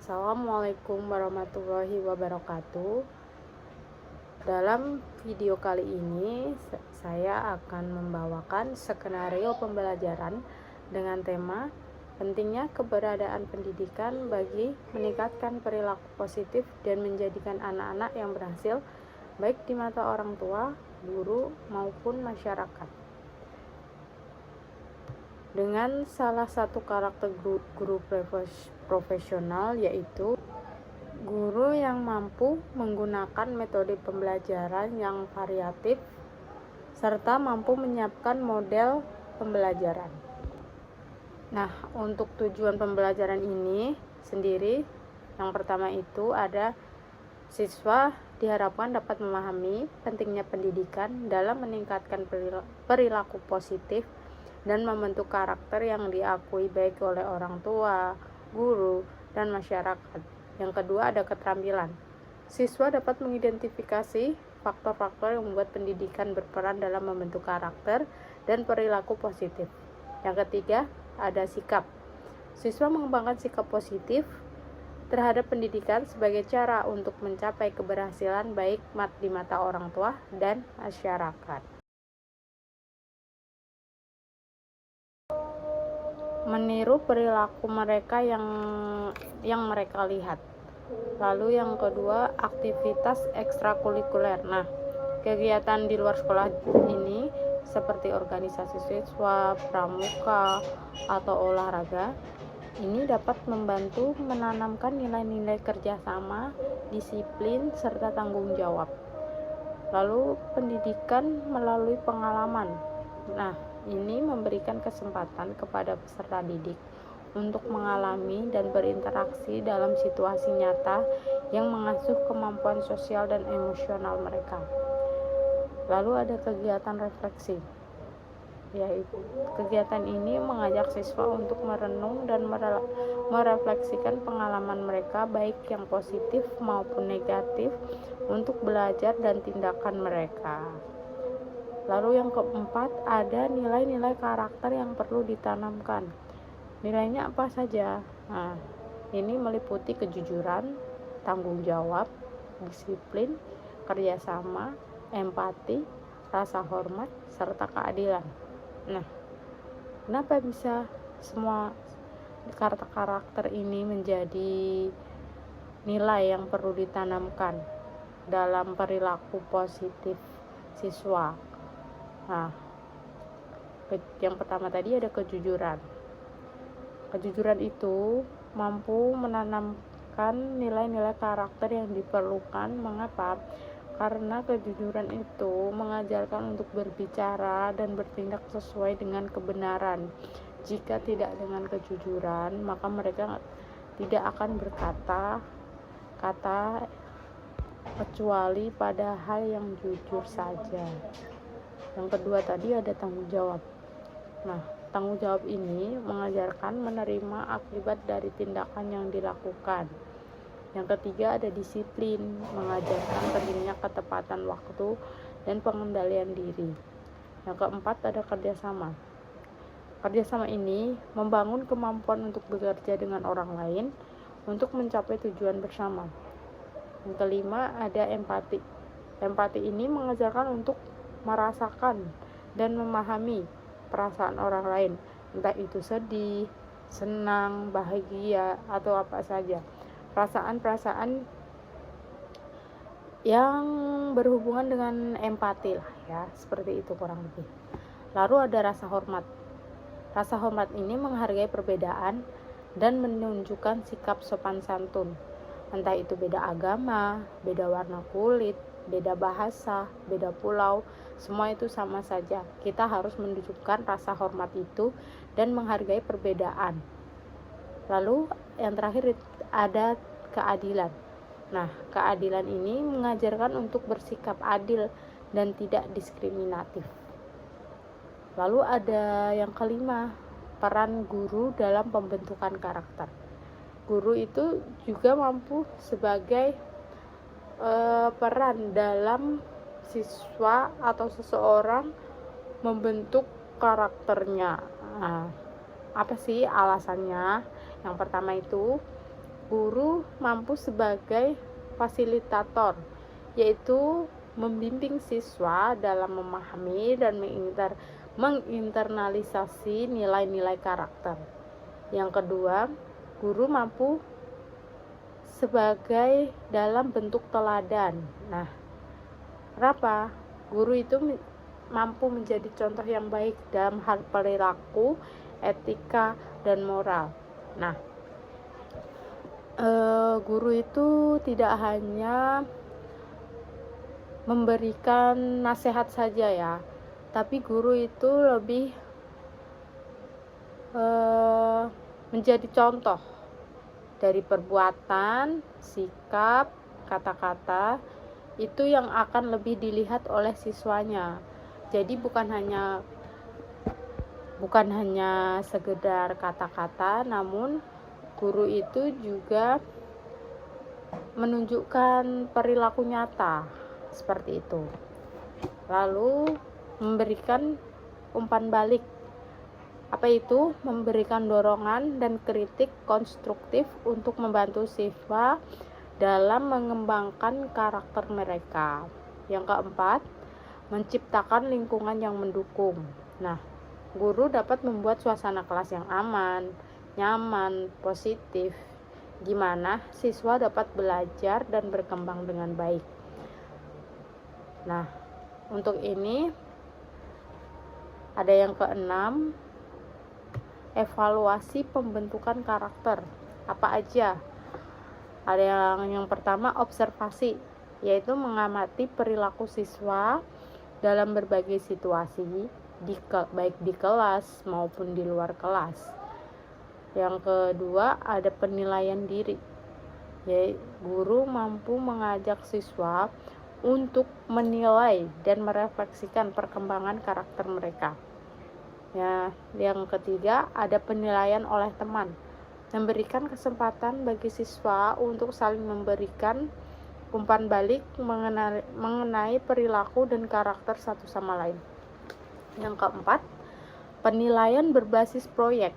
Assalamualaikum warahmatullahi wabarakatuh. Dalam video kali ini saya akan membawakan skenario pembelajaran dengan tema pentingnya keberadaan pendidikan bagi meningkatkan perilaku positif dan menjadikan anak-anak yang berhasil baik di mata orang tua, guru, maupun masyarakat. Dengan salah satu karakter guru profesional, yaitu guru yang mampu menggunakan metode pembelajaran yang variatif serta mampu menyiapkan model pembelajaran. Nah, untuk tujuan pembelajaran ini sendiri, yang pertama itu ada siswa diharapkan dapat memahami pentingnya pendidikan dalam meningkatkan perilaku positif dan membentuk karakter yang diakui baik oleh orang tua, guru, dan masyarakat. Yang kedua ada keterampilan. Siswa dapat mengidentifikasi faktor-faktor yang membuat pendidikan berperan dalam membentuk karakter dan perilaku positif. Yang ketiga ada sikap. Siswa mengembangkan sikap positif terhadap pendidikan sebagai cara untuk mencapai keberhasilan baik di mata orang tua dan masyarakat. Meniru perilaku mereka yang mereka lihat. Lalu yang kedua, aktivitas ekstrakurikuler. Nah, kegiatan di luar sekolah ini seperti organisasi siswa, pramuka, atau olahraga ini dapat membantu menanamkan nilai-nilai kerjasama, disiplin, serta tanggung jawab. Lalu pendidikan melalui pengalaman. Nah, ini memberikan kesempatan kepada peserta didik untuk mengalami dan berinteraksi dalam situasi nyata yang mengasuh kemampuan sosial dan emosional mereka. Lalu ada kegiatan refleksi, yaitu kegiatan ini mengajak siswa untuk merenung dan merefleksikan pengalaman mereka baik yang positif maupun negatif untuk belajar dan tindakan mereka. Lalu yang keempat ada nilai-nilai karakter yang perlu ditanamkan. Nilainya apa saja? Nah, ini meliputi kejujuran, tanggung jawab, disiplin, kerjasama, empati, rasa hormat, serta keadilan. Nah, kenapa bisa semua karakter ini menjadi nilai yang perlu ditanamkan dalam perilaku positif siswa? Nah, yang pertama tadi ada kejujuran. Kejujuran itu mampu menanamkan nilai-nilai karakter yang diperlukan. Mengapa? Karena kejujuran itu mengajarkan untuk berbicara dan bertindak sesuai dengan kebenaran. Jika tidak dengan kejujuran, maka mereka tidak akan berkata-kata kecuali pada hal yang jujur saja. Yang kedua tadi ada tanggung jawab. Nah, tanggung jawab ini mengajarkan menerima akibat dari tindakan yang dilakukan. Yang ketiga ada disiplin, mengajarkan pentingnya ketepatan waktu dan pengendalian diri. Yang keempat ada kerjasama. Kerjasama ini membangun kemampuan untuk bekerja dengan orang lain untuk mencapai tujuan bersama. Yang kelima ada empati. Empati ini mengajarkan untuk merasakan dan memahami perasaan orang lain, entah itu sedih, senang, bahagia, atau apa saja. Perasaan-perasaan yang berhubungan dengan empati lah ya, seperti itu kurang lebih. Lalu ada rasa hormat. Rasa hormat ini menghargai perbedaan dan menunjukkan sikap sopan santun. Entah itu beda agama, beda warna kulit, beda bahasa, beda pulau, semua itu sama saja. Kita harus menunjukkan rasa hormat itu dan menghargai perbedaan. Lalu yang terakhir ada keadilan. Nah, keadilan ini mengajarkan untuk bersikap adil dan tidak diskriminatif. Lalu ada yang kelima, peran guru dalam pembentukan karakter. Guru itu juga mampu sebagai peran dalam siswa atau seseorang membentuk karakternya. Nah, apa sih alasannya? Yang pertama itu, Guru mampu sebagai fasilitator, yaitu membimbing siswa dalam memahami dan menginternalisasi nilai-nilai karakter. Yang kedua, guru mampu sebagai dalam bentuk teladan. Nah, kenapa? Guru itu mampu menjadi contoh yang baik dalam hal perilaku, etika, dan moral. Nah, guru itu tidak hanya memberikan nasihat saja ya, tapi guru itu lebih menjadi contoh dari perbuatan, sikap, kata-kata itu yang akan lebih dilihat oleh siswanya. Jadi bukan hanya sekedar kata-kata, namun guru itu juga menunjukkan perilaku nyata seperti itu. Lalu memberikan umpan balik. Apa itu? Memberikan dorongan dan kritik konstruktif untuk membantu siswa dalam mengembangkan karakter mereka. Yang keempat, menciptakan lingkungan yang mendukung. Nah, guru dapat membuat suasana kelas yang aman, nyaman, positif, di mana siswa dapat belajar dan berkembang dengan baik. Nah, untuk ini ada yang keenam, evaluasi pembentukan karakter. Apa aja? Ada yang pertama, observasi, yaitu mengamati perilaku siswa dalam berbagai situasi, baik di kelas maupun di luar kelas. Yang kedua, ada penilaian diri, yaitu guru mampu mengajak siswa untuk menilai dan merefleksikan perkembangan karakter mereka. Ya, yang ketiga, ada penilaian oleh teman, memberikan kesempatan bagi siswa untuk saling memberikan umpan balik mengenai perilaku dan karakter satu sama lain. Yang keempat, penilaian berbasis proyek,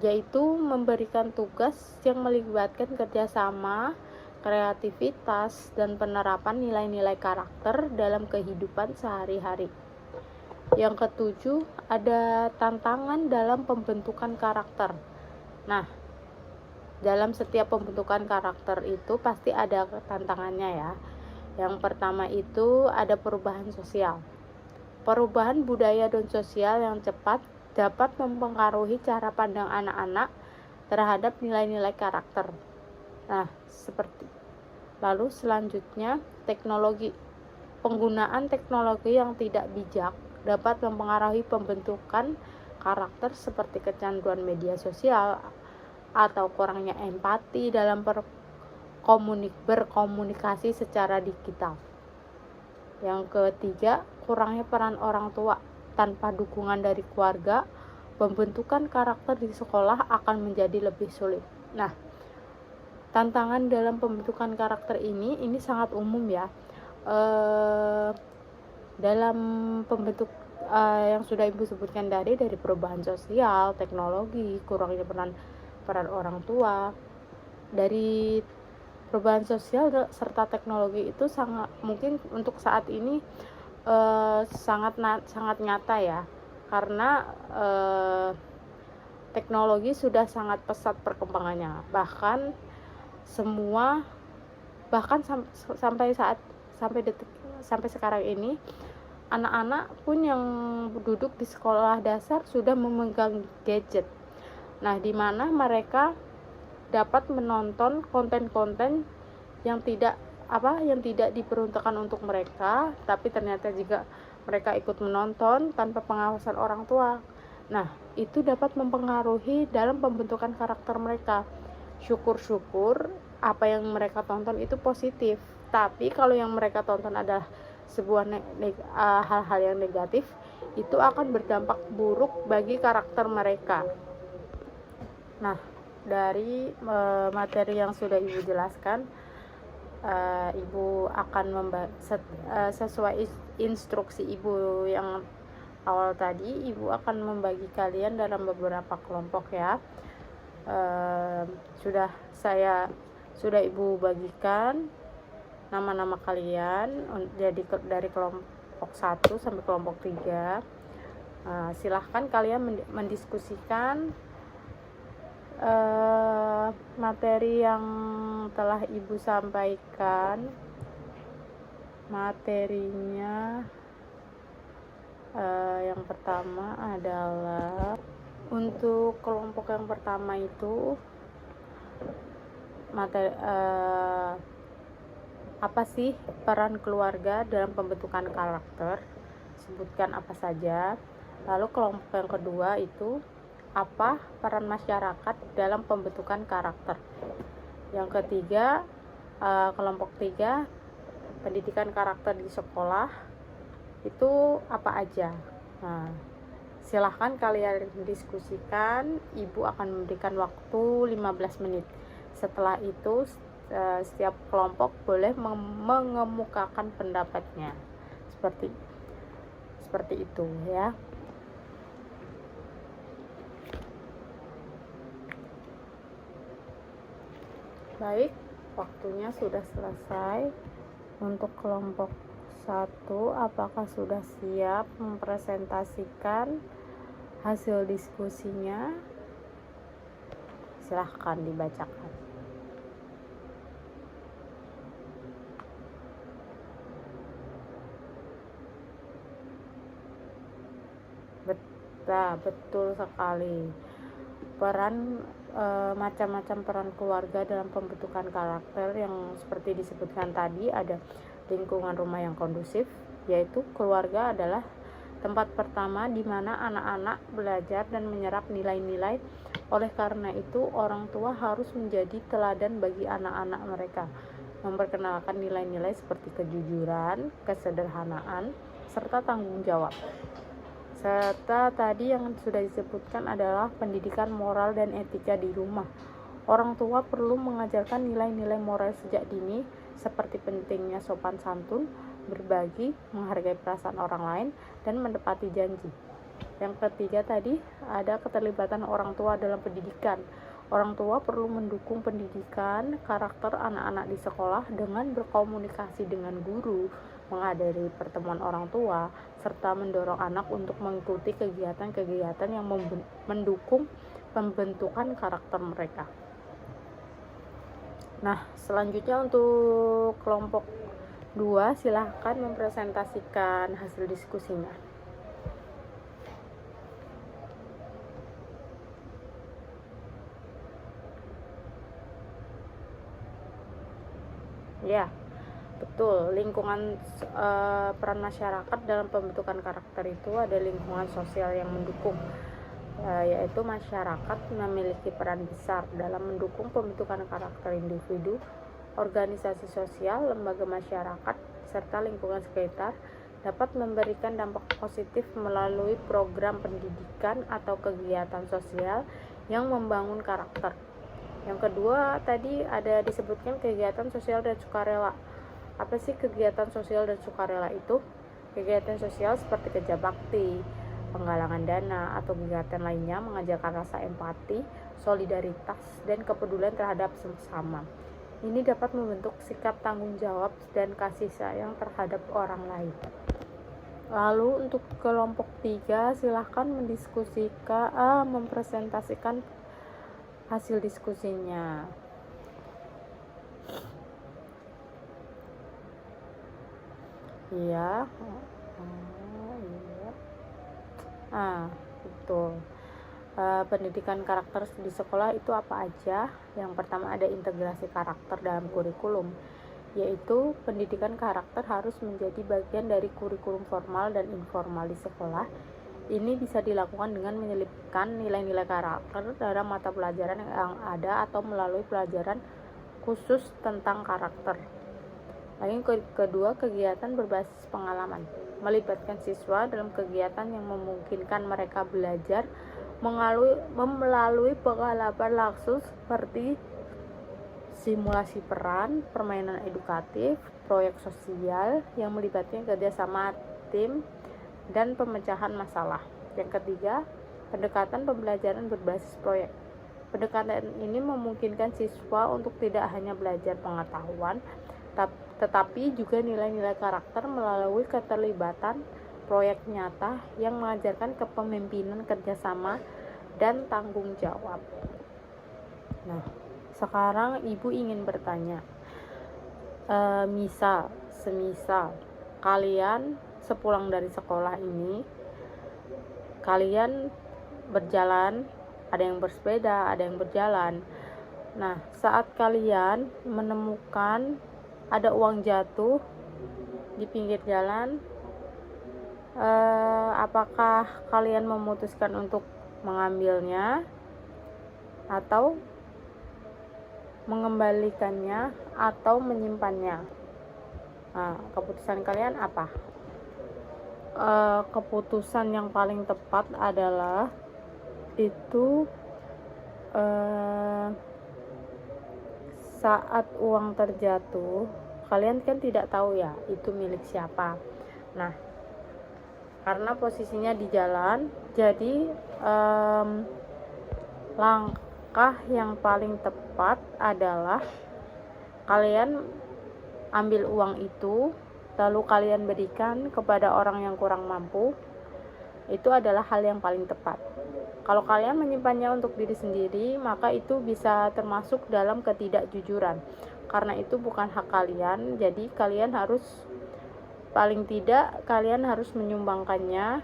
yaitu memberikan tugas yang melibatkan kerjasama, kreativitas, dan penerapan nilai-nilai karakter dalam kehidupan sehari-hari. Yang ketujuh, ada tantangan dalam pembentukan karakter. Nah, dalam setiap pembentukan karakter itu pasti ada tantangannya ya. Yang pertama itu ada perubahan sosial. Perubahan budaya dan sosial yang cepat dapat mempengaruhi cara pandang anak-anak terhadap nilai-nilai karakter. Nah, lalu selanjutnya, teknologi. Penggunaan teknologi yang tidak bijak dapat mempengaruhi pembentukan karakter seperti kecanduan media sosial atau kurangnya empati dalam berkomunikasi secara digital. Yang ketiga, kurangnya peran orang tua. Tanpa dukungan dari keluarga, pembentukan karakter di sekolah akan menjadi lebih sulit. Nah, tantangan dalam pembentukan karakter ini sangat umum ya. Dalam pembentuk yang sudah Ibu sebutkan dari perubahan sosial, teknologi, kurangnya peran orang tua. Dari perubahan sosial serta teknologi itu sangat mungkin untuk saat ini sangat nyata ya, karena teknologi sudah sangat pesat perkembangannya, bahkan sampai sekarang ini anak-anak pun yang duduk di sekolah dasar sudah memegang gadget. Nah, di mana mereka dapat menonton konten-konten yang tidak diperuntukkan untuk mereka, tapi ternyata juga mereka ikut menonton tanpa pengawasan orang tua. Nah, itu dapat mempengaruhi dalam pembentukan karakter mereka. Syukur-syukur apa yang mereka tonton itu positif, tapi kalau yang mereka tonton adalah sebuah hal-hal yang negatif, itu akan berdampak buruk bagi karakter mereka. Nah, dari materi yang sudah Ibu jelaskan, Ibu akan sesuai instruksi Ibu yang awal tadi, Ibu akan membagi kalian dalam beberapa kelompok ya. Sudah Ibu bagikan nama-nama kalian jadi dari kelompok 1 sampai kelompok 3. Silahkan kalian mendiskusikan materi yang telah Ibu sampaikan. Materinya yang pertama adalah untuk kelompok yang pertama itu apa sih peran keluarga dalam pembentukan karakter? Sebutkan apa saja. Lalu kelompok yang kedua itu apa peran masyarakat dalam pembentukan karakter? Yang ketiga, kelompok 3, pendidikan karakter di sekolah itu apa aja? Nah, silahkan kalian diskusikan. Ibu akan memberikan waktu 15 menit. Setelah itu setiap kelompok boleh mengemukakan pendapatnya. Seperti itu ya. Baik, waktunya sudah selesai. Untuk kelompok 1, apakah sudah siap mempresentasikan hasil diskusinya? Silahkan dibacakan. Betul sekali. Peran macam-macam peran keluarga dalam pembentukan karakter yang seperti disebutkan tadi, ada lingkungan rumah yang kondusif, yaitu keluarga adalah tempat pertama di mana anak-anak belajar dan menyerap nilai-nilai. Oleh karena itu, orang tua harus menjadi teladan bagi anak-anak mereka, memperkenalkan nilai-nilai seperti kejujuran, kesederhanaan, serta tanggung jawab. Serta tadi yang sudah disebutkan adalah pendidikan moral dan etika di rumah. Orang tua perlu mengajarkan nilai-nilai moral sejak dini, seperti pentingnya sopan santun, berbagi, menghargai perasaan orang lain, dan menepati janji. Yang ketiga tadi ada keterlibatan orang tua dalam pendidikan. Orang tua perlu mendukung pendidikan karakter anak-anak di sekolah dengan berkomunikasi dengan guru, menghadiri pertemuan orang tua, serta mendorong anak untuk mengikuti kegiatan-kegiatan yang mendukung pembentukan karakter mereka. Nah, selanjutnya untuk kelompok 2, silahkan mempresentasikan hasil diskusinya. Ya, betul. Lingkungan peran masyarakat dalam pembentukan karakter itu ada lingkungan sosial yang mendukung, yaitu masyarakat memiliki peran besar dalam mendukung pembentukan karakter individu, organisasi sosial, lembaga masyarakat, serta lingkungan sekitar dapat memberikan dampak positif melalui program pendidikan atau kegiatan sosial yang membangun karakter. Yang kedua tadi ada disebutkan kegiatan sosial dan sukarela. Apa sih kegiatan sosial dan sukarela itu? Kegiatan sosial seperti kerja bakti, penggalangan dana, atau kegiatan lainnya mengajarkan rasa empati, solidaritas, dan kepedulian terhadap sesama. Ini dapat membentuk sikap tanggung jawab dan kasih sayang terhadap orang lain. Lalu untuk kelompok 3, silahkan mempresentasikan hasil diskusinya. Iya. Betul. Pendidikan karakter di sekolah itu apa aja? Yang pertama ada integrasi karakter dalam kurikulum, yaitu pendidikan karakter harus menjadi bagian dari kurikulum formal dan informal di sekolah. Ini bisa dilakukan dengan menyelipkan nilai-nilai karakter dalam mata pelajaran yang ada atau melalui pelajaran khusus tentang karakter. Lalu kedua, kegiatan berbasis pengalaman, melibatkan siswa dalam kegiatan yang memungkinkan mereka belajar melalui pengalaman langsung seperti simulasi peran, permainan edukatif, proyek sosial yang melibatkan kerjasama tim, dan pemecahan masalah. Yang ketiga, pendekatan pembelajaran berbasis proyek, Pendekatan ini memungkinkan siswa untuk tidak hanya belajar pengetahuan, tetapi juga nilai-nilai karakter melalui keterlibatan proyek nyata yang mengajarkan kepemimpinan, kerjasama, dan tanggung jawab. Nah, sekarang Ibu ingin bertanya, semisal kalian sepulang dari sekolah ini, kalian berjalan, ada yang bersepeda, ada yang berjalan. Nah, saat kalian menemukan ada uang jatuh di pinggir jalan, apakah kalian memutuskan untuk mengambilnya atau mengembalikannya atau menyimpannya? Nah, keputusan kalian apa? Keputusan yang paling tepat adalah itu saat uang terjatuh, kalian kan tidak tahu ya itu milik siapa. Nah, karena posisinya di jalan, jadi langkah yang paling tepat adalah kalian ambil uang itu, lalu kalian berikan kepada orang yang kurang mampu. Itu adalah hal yang paling tepat. Kalau kalian menyimpannya untuk diri sendiri, maka itu bisa termasuk dalam ketidakjujuran. Karena itu bukan hak kalian, jadi kalian harus, paling tidak kalian harus menyumbangkannya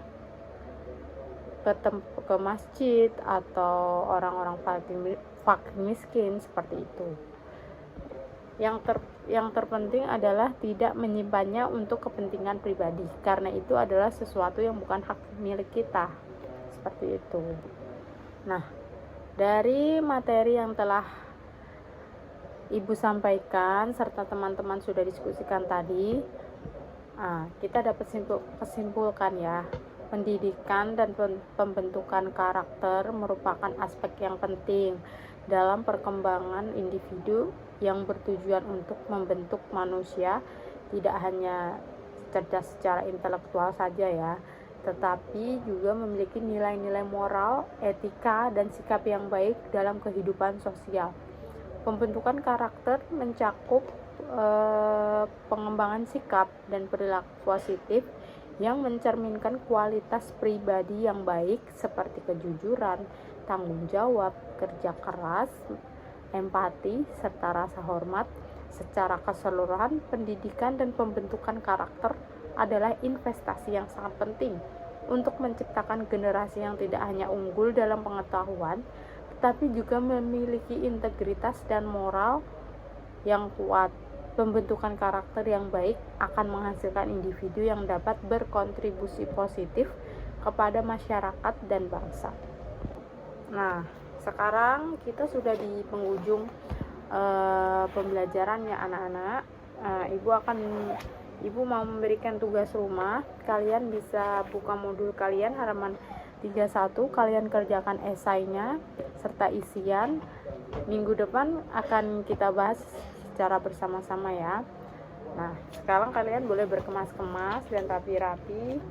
ke masjid atau orang-orang fakir miskin, seperti itu. Yang terpenting adalah tidak menyimpannya untuk kepentingan pribadi, karena itu adalah sesuatu yang bukan hak milik kita, seperti itu. Nah, dari materi yang telah Ibu sampaikan serta teman-teman sudah diskusikan tadi, kita dapat kesimpulkan ya, pendidikan dan pembentukan karakter merupakan aspek yang penting dalam perkembangan individu yang bertujuan untuk membentuk manusia tidak hanya cerdas secara intelektual saja ya, tetapi juga memiliki nilai-nilai moral, etika, dan sikap yang baik dalam kehidupan sosial. Pembentukan karakter mencakup pengembangan sikap dan perilaku positif yang mencerminkan kualitas pribadi yang baik seperti kejujuran, tanggung jawab, kerja keras, empati, serta rasa hormat. Secara keseluruhan, pendidikan dan pembentukan karakter adalah investasi yang sangat penting untuk menciptakan generasi yang tidak hanya unggul dalam pengetahuan, tetapi juga memiliki integritas dan moral yang kuat. Pembentukan karakter yang baik akan menghasilkan individu yang dapat berkontribusi positif kepada masyarakat dan bangsa. Nah, sekarang kita sudah di penghujung pembelajaran ya anak-anak. Ibu mau memberikan tugas rumah. Kalian bisa buka modul kalian halaman 31, kalian kerjakan esainya serta isian. Minggu depan akan kita bahas secara bersama-sama ya. Nah, sekarang kalian boleh berkemas-kemas dan rapi-rapi.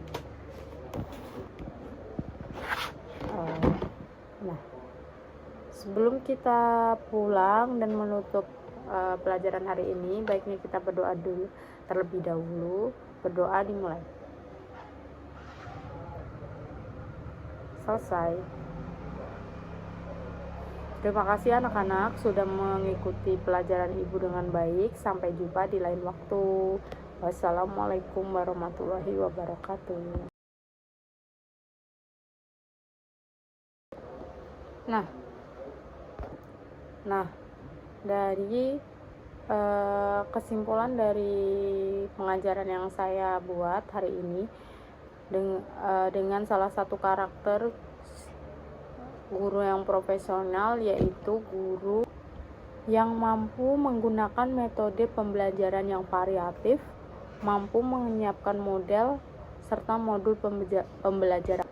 Nah, sebelum kita pulang dan menutup pelajaran hari ini, baiknya kita berdoa dulu terlebih dahulu. Berdoa dimulai. Selesai. Terima kasih anak-anak sudah mengikuti pelajaran Ibu dengan baik. Sampai jumpa di lain waktu. Wassalamualaikum warahmatullahi wabarakatuh. Nah, dari kesimpulan dari pengajaran yang saya buat hari ini dengan salah satu karakter guru yang profesional, yaitu guru yang mampu menggunakan metode pembelajaran yang variatif, mampu menyiapkan model serta modul pembelajaran.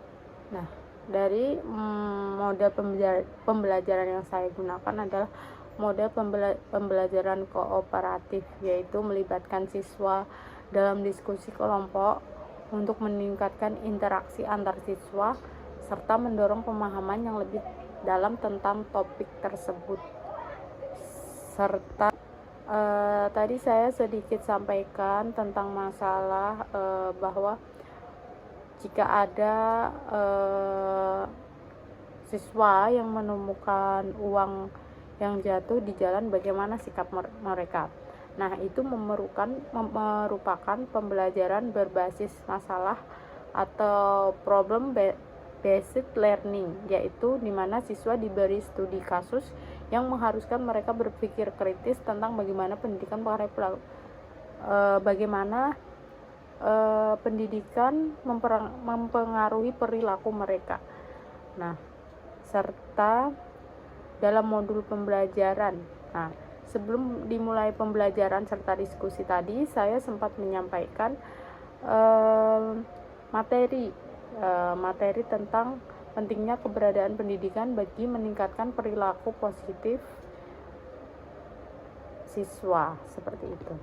Nah, dari model pembelajaran yang saya gunakan adalah model pembelajaran kooperatif, yaitu melibatkan siswa dalam diskusi kelompok untuk meningkatkan interaksi antar siswa serta mendorong pemahaman yang lebih dalam tentang topik tersebut. Serta tadi saya sedikit sampaikan tentang masalah bahwa jika ada siswa yang menemukan uang yang jatuh di jalan, bagaimana sikap mereka. Nah, itu merupakan pembelajaran berbasis masalah atau problem based learning, yaitu di mana siswa diberi studi kasus yang mengharuskan mereka berpikir kritis tentang bagaimana pendidikan mempengaruhi perilaku mereka. Nah, serta dalam modul pembelajaran. Nah, sebelum dimulai pembelajaran serta diskusi tadi, saya sempat menyampaikan materi tentang pentingnya keberadaan pendidikan bagi meningkatkan perilaku positif siswa, seperti itu.